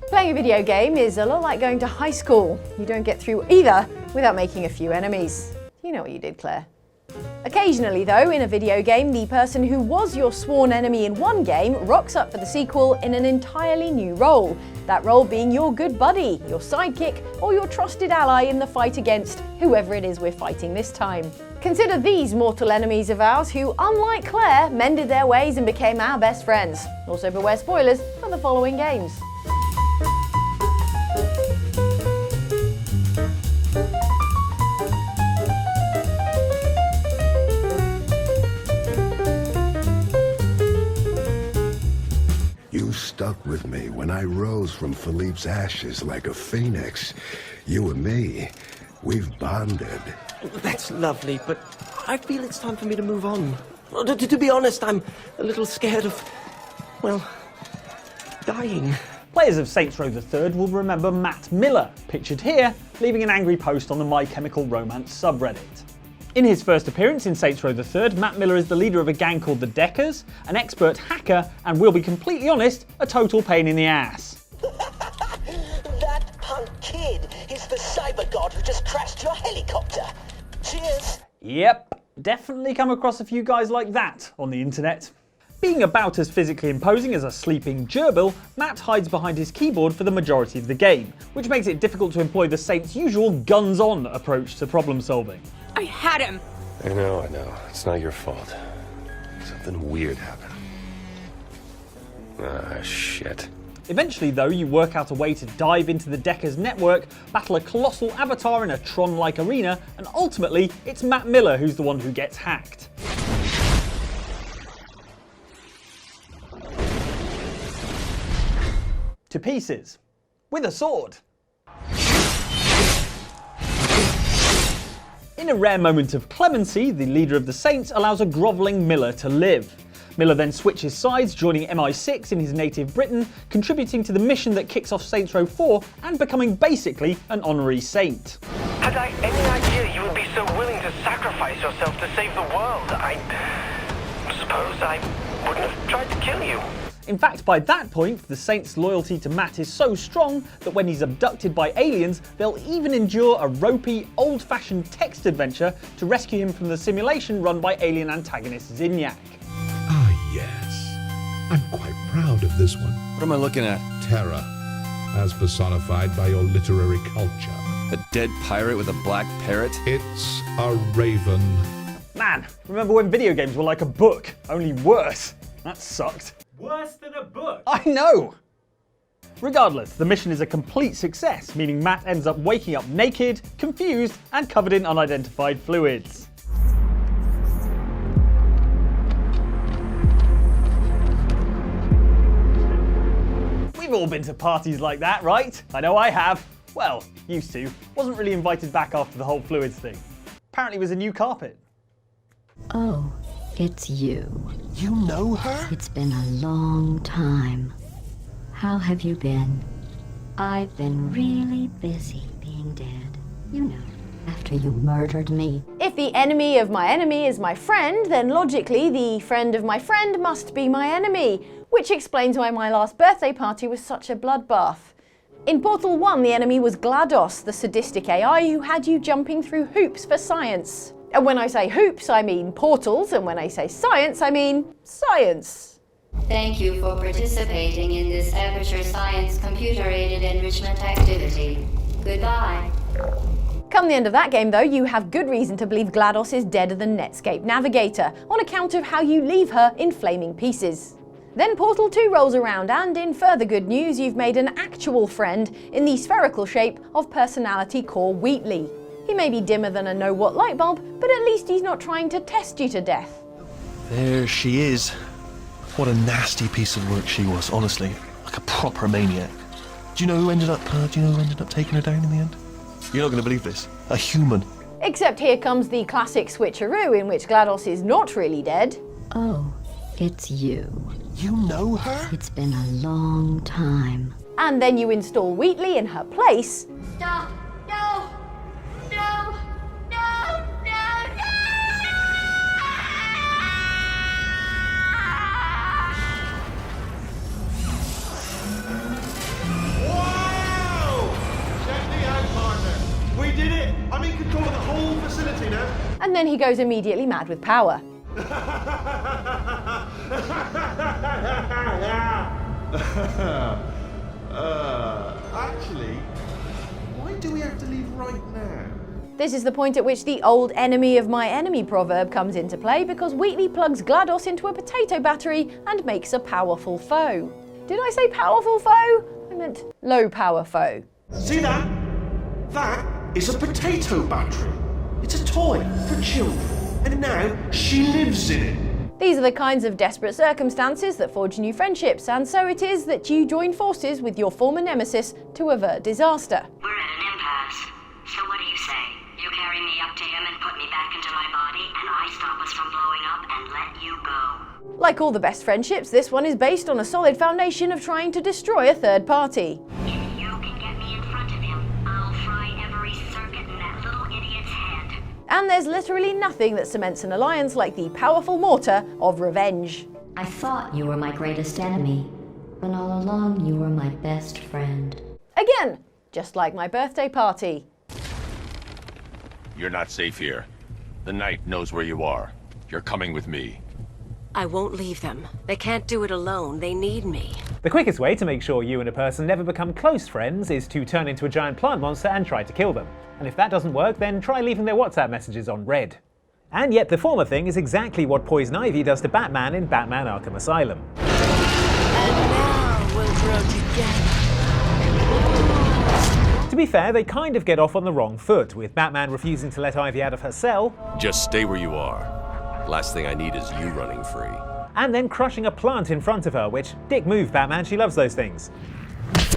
Playing a video game is a lot like going to high school. You don't get through either without making a few enemies. You know what you did, Claire. Occasionally though, in a video game, the person who was your sworn enemy in one game rocks up for the sequel in an entirely new role. That role being your good buddy, your sidekick, or your trusted ally in the fight against whoever it is we're fighting this time. Consider these mortal enemies of ours who, unlike Claire, mended their ways and became our best friends. Also beware spoilers for the following games. You stuck with me when I rose from Philippe's ashes like a phoenix. You and me, we've bonded. That's lovely, but I feel it's time for me to move on. To be honest, I'm a little scared of, well, dying. Players of Saints Row the Third will remember Matt Miller, pictured here, leaving an angry post on the My Chemical Romance subreddit. In his first appearance in Saints Row the Third, Matt Miller is the leader of a gang called the Deckers, an expert hacker, and we'll be completely honest, a total pain in the ass. That punk kid is the cyber god who just crashed your helicopter. Cheers. Yep, definitely come across a few guys like that on the internet. Being about as physically imposing as a sleeping gerbil, Matt hides behind his keyboard for the majority of the game, which makes it difficult to employ the Saints' usual guns-on approach to problem solving. I had him! I know. It's not your fault. Something weird happened. Ah, shit. Eventually though, you work out a way to dive into the Deckers network, battle a colossal avatar in a Tron-like arena, and ultimately, it's Matt Miller who's the one who gets hacked. To pieces. With a sword. In a rare moment of clemency, the leader of the Saints allows a grovelling Miller to live. Miller then switches sides, joining MI6 in his native Britain, contributing to the mission that kicks off Saints Row 4 and becoming basically an honorary saint. Had I any idea you would be so willing to sacrifice yourself to save the world, I suppose I wouldn't have tried to kill you. In fact, by that point, the Saints' loyalty to Matt is so strong that when he's abducted by aliens, they'll even endure a ropey, old-fashioned text adventure to rescue him from the simulation run by alien antagonist Zinyak. Ah, yes. I'm quite proud of this one. What am I looking at? Terror, as personified by your literary culture. A dead pirate with a black parrot? It's a raven. Man, remember when video games were like a book, only worse? That sucked. Worse than a book? I know! Regardless, the mission is a complete success, meaning Matt ends up waking up naked, confused, and covered in unidentified fluids. We've all been to parties like that, right? I know I have. Well, used to. Wasn't really invited back after the whole fluids thing. Apparently it was a new carpet. Oh, it's you. You know her? It's been a long time. How have you been? I've been really busy being dead. You know, after you murdered me. If the enemy of my enemy is my friend, then logically the friend of my friend must be my enemy, which explains why my last birthday party was such a bloodbath. In Portal 1, the enemy was GLaDOS, the sadistic AI who had you jumping through hoops for science. And when I say hoops, I mean portals, and when I say science, I mean science. Thank you for participating in this Aperture Science computer-aided enrichment activity. Goodbye. Come the end of that game though, you have good reason to believe GLaDOS is deader than Netscape Navigator, on account of how you leave her in flaming pieces. Then Portal 2 rolls around, and in further good news, you've made an actual friend in the spherical shape of Personality Core Wheatley. He may be dimmer than a know-what light bulb, but at least he's not trying to test you to death. There she is. What a nasty piece of work she was, honestly. Like a proper maniac. Do you know who ended up taking her down in the end? You're not going to believe this. A human. Except here comes the classic switcheroo in which GLaDOS is not really dead. Oh, it's you. You know her? It's been a long time. And then you install Wheatley in her place. Stop! No! No! No! No! No! and then he goes immediately mad with power. Actually, why do we have to leave right now? This is the point at which the old enemy of my enemy proverb comes into play, because Wheatley plugs GLaDOS into a potato battery and makes a powerful foe. Did I say powerful foe? I meant low power foe. See that? That is a potato battery. It's a toy for children, and now she lives in it. These are the kinds of desperate circumstances that forge new friendships, and so it is that you join forces with your former nemesis to avert disaster. We're at an impasse. So what do you say? You carry me up to him and put me back into my body, and I stop us from blowing up and let you go. Like all the best friendships, this one is based on a solid foundation of trying to destroy a third party. If you can get me in front of him, I'll fry every circuit in that little idiot's head. And there's literally nothing that cements an alliance like the powerful mortar of revenge. I thought you were my greatest enemy, when all along you were my best friend. Again, just like my birthday party. You're not safe here. The Knight knows where you are. You're coming with me. I won't leave them. They can't do it alone. They need me. The quickest way to make sure you and a person never become close friends is to turn into a giant plant monster and try to kill them. And if that doesn't work, then try leaving their WhatsApp messages on red. And yet the former thing is exactly what Poison Ivy does to Batman in Batman Arkham Asylum. And now we'll grow together. To be fair, they kind of get off on the wrong foot, with Batman refusing to let Ivy out of her cell. Just stay where you are. Last thing I need is you running free. And then crushing a plant in front of her, which, dick move, Batman, she loves those things.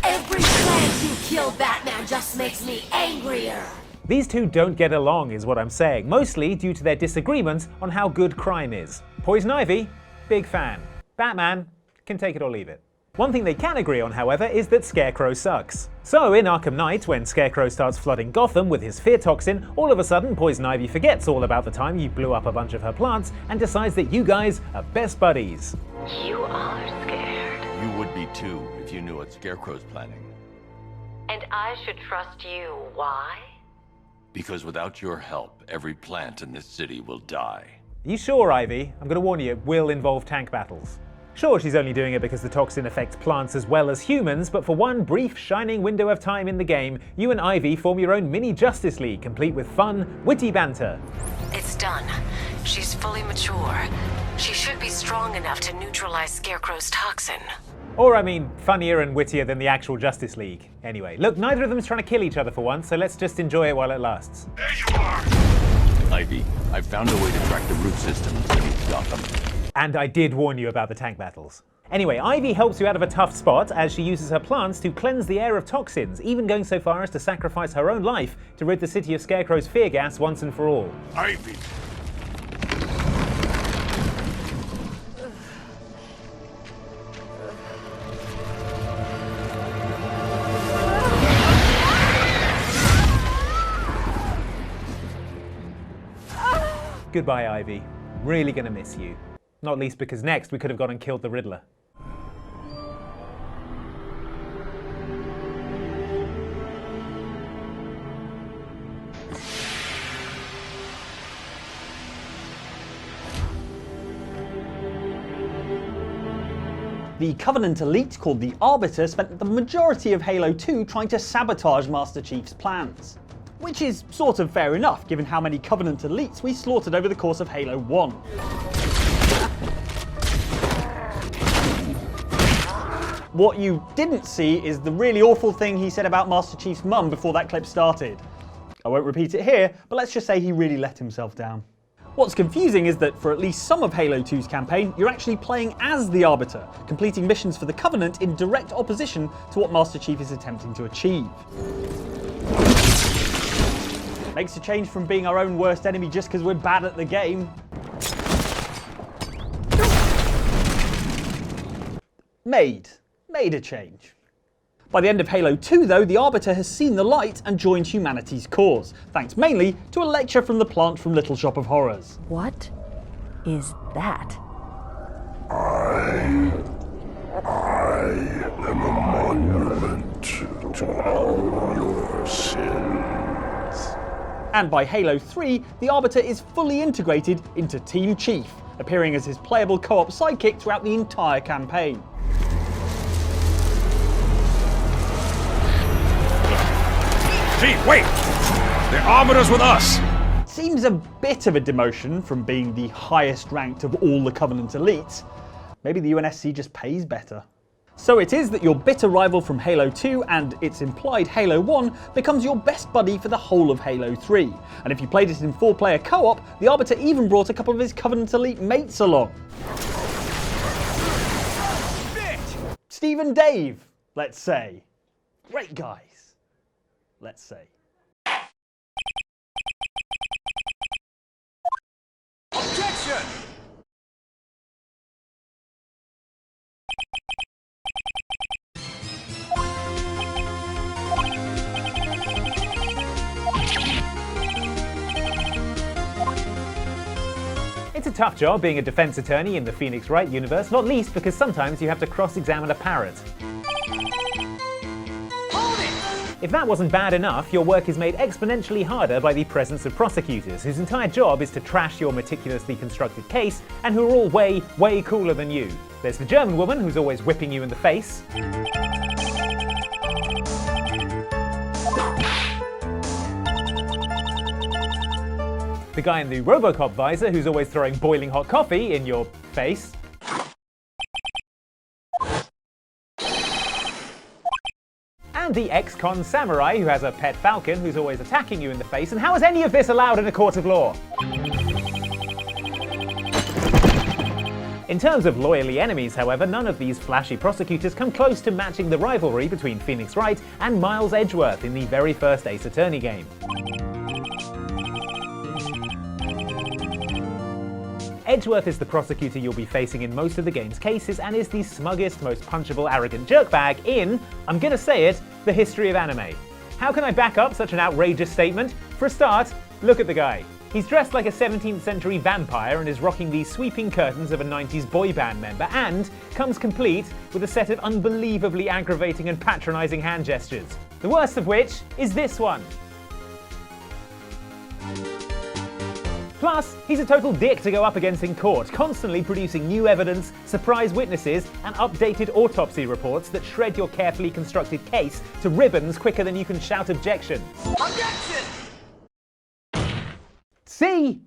Every chance you kill Batman just makes me angrier. These two don't get along, is what I'm saying, mostly due to their disagreements on how good crime is. Poison Ivy, big fan. Batman, can take it or leave it. One thing they can agree on, however, is that Scarecrow sucks. So in Arkham Knight, when Scarecrow starts flooding Gotham with his fear toxin, all of a sudden Poison Ivy forgets all about the time you blew up a bunch of her plants and decides that you guys are best buddies. You are scared. You would be too if you knew what Scarecrow's planning. And I should trust you. Why? Because without your help, every plant in this city will die. Are you sure, Ivy? I'm gonna warn you, it will involve tank battles. Sure, she's only doing it because the toxin affects plants as well as humans, but for one brief, shining window of time in the game, you and Ivy form your own mini Justice League, complete with fun, witty banter. It's done. She's fully mature. She should be strong enough to neutralize Scarecrow's toxin. Or, I mean, funnier and wittier than the actual Justice League. Anyway, look, neither of them's trying to kill each other for once, so let's just enjoy it while it lasts. There you are! Ivy, I've found a way to track the root systems beneath Gotham. And I did warn you about the tank battles. Anyway, Ivy helps you out of a tough spot as she uses her plants to cleanse the air of toxins, even going so far as to sacrifice her own life to rid the city of Scarecrow's fear gas once and for all. Ivy! Goodbye, Ivy. Really gonna miss you. Not least because next we could have gone and killed the Riddler. The Covenant elite, called the Arbiter, spent the majority of Halo 2 trying to sabotage Master Chief's plans. Which is sort of fair enough, given how many Covenant elites we slaughtered over the course of Halo 1. What you didn't see is the really awful thing he said about Master Chief's mum before that clip started. I won't repeat it here, but let's just say he really let himself down. What's confusing is that for at least some of Halo 2's campaign, you're actually playing as the Arbiter, completing missions for the Covenant in direct opposition to what Master Chief is attempting to achieve. Makes a change from being our own worst enemy just because we're bad at the game. Made a change. By the end of Halo 2 though, the Arbiter has seen the light and joined humanity's cause, thanks mainly to a lecture from the plant from Little Shop of Horrors. What is that? I am a monument to all your sins. And by Halo 3, the Arbiter is fully integrated into Team Chief, appearing as his playable co-op sidekick throughout the entire campaign. Chief, wait! The Arbiter's with us! Seems a bit of a demotion from being the highest ranked of all the Covenant elites. Maybe the UNSC just pays better. So it is that your bitter rival from Halo 2 and its implied Halo 1 becomes your best buddy for the whole of Halo 3. And if you played it in 4-player co-op, the Arbiter even brought a couple of his Covenant elite mates along. Steve and Dave, let's say. Great guys, let's say. Objection! It's a tough job being a defense attorney in the Phoenix Wright universe, not least because sometimes you have to cross-examine a parrot. If that wasn't bad enough, your work is made exponentially harder by the presence of prosecutors, whose entire job is to trash your meticulously constructed case, and who are all way, way cooler than you. There's the German woman who's always whipping you in the face. The guy in the Robocop visor who's always throwing boiling hot coffee in your face. And the ex-con samurai who has a pet falcon who's always attacking you in the face. And how is any of this allowed in a court of law? In terms of loyally enemies, however, none of these flashy prosecutors come close to matching the rivalry between Phoenix Wright and Miles Edgeworth in the very first Ace Attorney game. Edgeworth is the prosecutor you'll be facing in most of the game's cases and is the smuggest, most punchable, arrogant jerkbag in, I'm gonna say it, the history of anime. How can I back up such an outrageous statement? For a start, look at the guy. He's dressed like a 17th century vampire and is rocking the sweeping curtains of a 90s boy band member and comes complete with a set of unbelievably aggravating and patronizing hand gestures. The worst of which is this one. Plus, he's a total dick to go up against in court, constantly producing new evidence, surprise witnesses, and updated autopsy reports that shred your carefully constructed case to ribbons quicker than you can shout objection. Objection! See?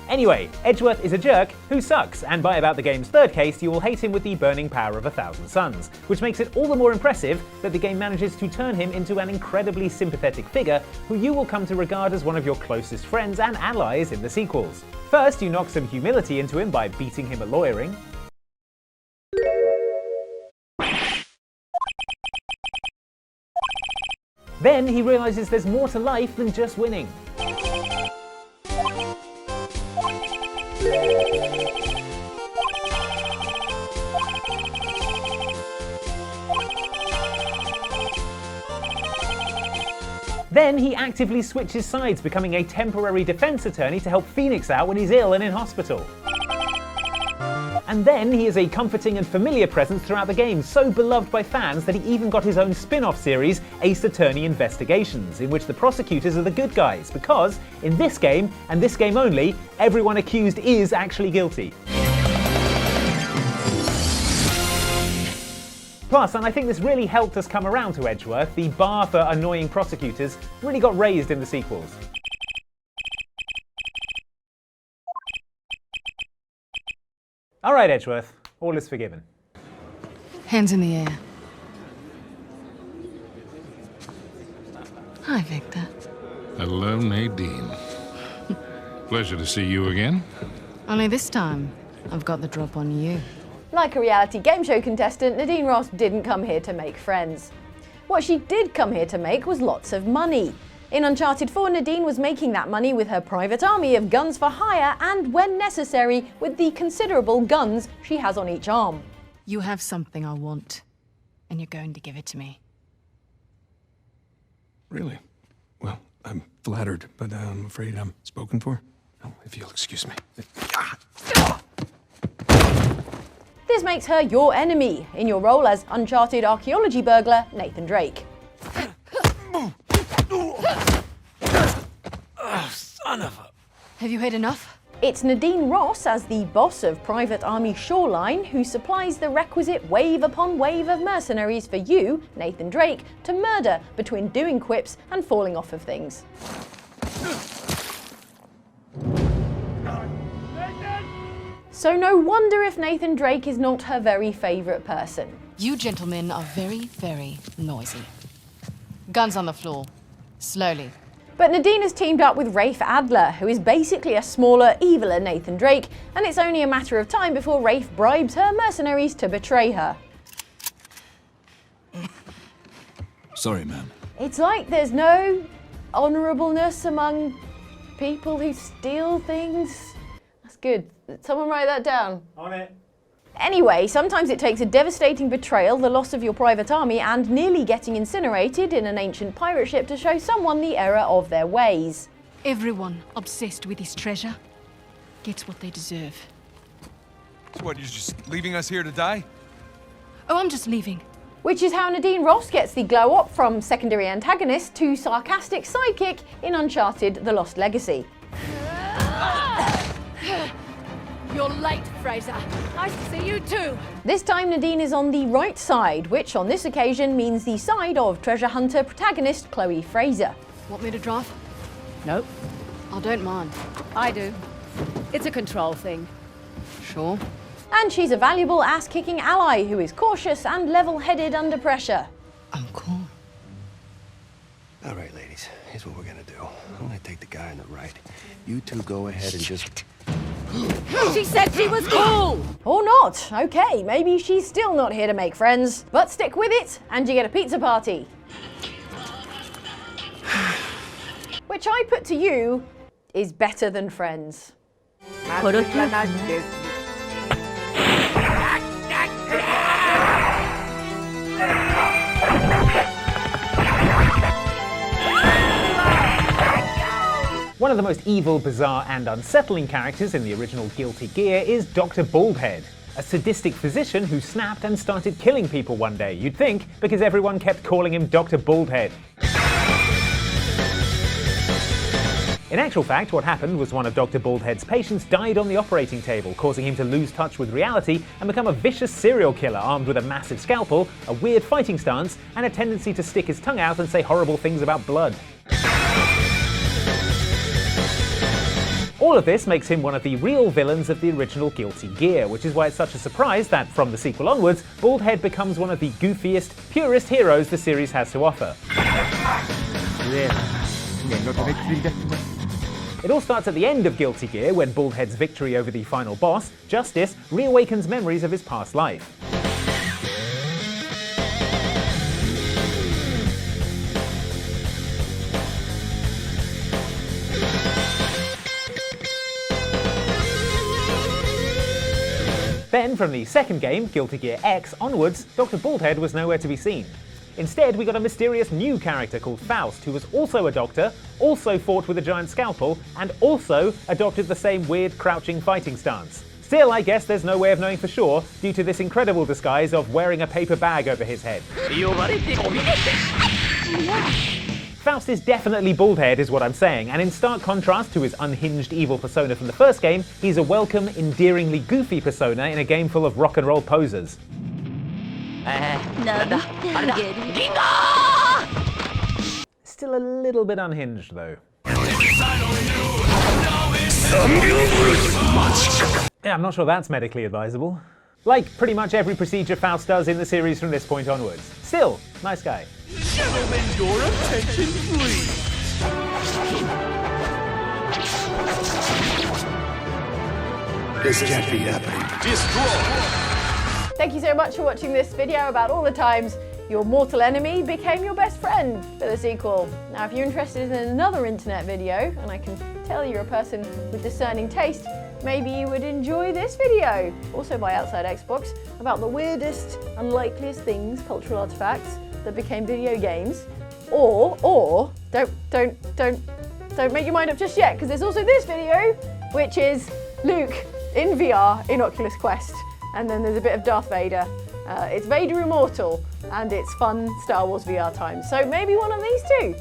Anyway, Edgeworth is a jerk who sucks, and by about the game's third case, you will hate him with the burning power of 1,000 suns, which makes it all the more impressive that the game manages to turn him into an incredibly sympathetic figure who you will come to regard as one of your closest friends and allies in the sequels. First, you knock some humility into him by beating him at lawyering. Then he realizes there's more to life than just winning. Then he actively switches sides, becoming a temporary defense attorney to help Phoenix out when he's ill and in hospital. And then he is a comforting and familiar presence throughout the game, so beloved by fans that he even got his own spin-off series, Ace Attorney Investigations, in which the prosecutors are the good guys, because in this game, and this game only, everyone accused is actually guilty. Plus, and I think this really helped us come around to Edgeworth, the bar for annoying prosecutors really got raised in the sequels. All right, Edgeworth, all is forgiven. Hands in the air. Hi, Victor. Hello, Nadine. Pleasure to see you again. Only this time, I've got the drop on you. Like a reality game show contestant, Nadine Ross didn't come here to make friends. What she did come here to make was lots of money. In Uncharted 4, Nadine was making that money with her private army of guns for hire and, when necessary, with the considerable guns she has on each arm. You have something I want, and you're going to give it to me. Really? Well, I'm flattered, but I'm afraid I'm spoken for. Oh, if you'll excuse me. This makes her your enemy, in your role as Uncharted archaeology burglar Nathan Drake. Have you had enough? It's Nadine Ross as the boss of Private Army Shoreline who supplies the requisite wave upon wave of mercenaries for you, Nathan Drake, to murder between doing quips and falling off of things. So no wonder if Nathan Drake is not her very favourite person. You gentlemen are very, very noisy. Guns on the floor. Slowly. But Nadine has teamed up with Rafe Adler, who is basically a smaller, eviler Nathan Drake, and it's only a matter of time before Rafe bribes her mercenaries to betray her. Sorry, ma'am. It's like there's no honourableness among people who steal things. That's good. Someone write that down. On it. Anyway, sometimes it takes a devastating betrayal, the loss of your private army, and nearly getting incinerated in an ancient pirate ship to show someone the error of their ways. Everyone obsessed with this treasure gets what they deserve. So what, you're just leaving us here to die? Oh, I'm just leaving. Which is how Nadine Ross gets the glow-up from secondary antagonist to sarcastic sidekick in Uncharted: The Lost Legacy. You're late, Fraser. Nice to see you too. This time Nadine is on the right side, which on this occasion means the side of treasure hunter protagonist Chloe Fraser. Want me to drive? Nope. I don't mind. I do. It's a control thing. Sure. And she's a valuable ass-kicking ally who is cautious and level-headed under pressure. I'm cool. All right, ladies, here's what we're gonna do. I'm gonna take the guy on the right. You two go ahead and just... She said she was cool! Or not. Okay, maybe she's still not here to make friends. But stick with it, and you get a pizza party. Which I put to you is better than friends. One of the most evil, bizarre, and unsettling characters in the original Guilty Gear is Dr. Baldhead, a sadistic physician who snapped and started killing people one day, you'd think, because everyone kept calling him Dr. Baldhead. In actual fact, what happened was one of Dr. Baldhead's patients died on the operating table, causing him to lose touch with reality and become a vicious serial killer armed with a massive scalpel, a weird fighting stance, and a tendency to stick his tongue out and say horrible things about blood. All of this makes him one of the real villains of the original Guilty Gear, which is why it's such a surprise that, from the sequel onwards, Baldhead becomes one of the goofiest, purest heroes the series has to offer. It all starts at the end of Guilty Gear, when Baldhead's victory over the final boss, Justice, reawakens memories of his past life. Then, from the second game, Guilty Gear X, onwards, Dr. Baldhead was nowhere to be seen. Instead, we got a mysterious new character called Faust, who was also a doctor, also fought with a giant scalpel, and also adopted the same weird crouching fighting stance. Still, I guess there's no way of knowing for sure, due to this incredible disguise of wearing a paper bag over his head. Faust is definitely Baldhead, is what I'm saying, and in stark contrast to his unhinged evil persona from the first game, he's a welcome, endearingly goofy persona in a game full of rock and roll posers. Still a little bit unhinged, though. Yeah, I'm not sure that's medically advisable. Like pretty much every procedure Faust does in the series from this point onwards. Still, nice guy. Gentlemen, your attention, please. This can't be happening. Destroy! Thank you so much for watching this video about all the times your mortal enemy became your best friend for the sequel. Now, if you're interested in another internet video, and I can tell you're a person with discerning taste, maybe you would enjoy this video, also by OutsidexboX, about the weirdest, unlikeliest things, cultural artifacts, that became video games. Or don't make your mind up just yet, because there's also this video, which is Luke in VR in Oculus Quest. And then there's a bit of Darth Vader. It's Vader Immortal, and it's fun Star Wars VR time. So maybe one of these two.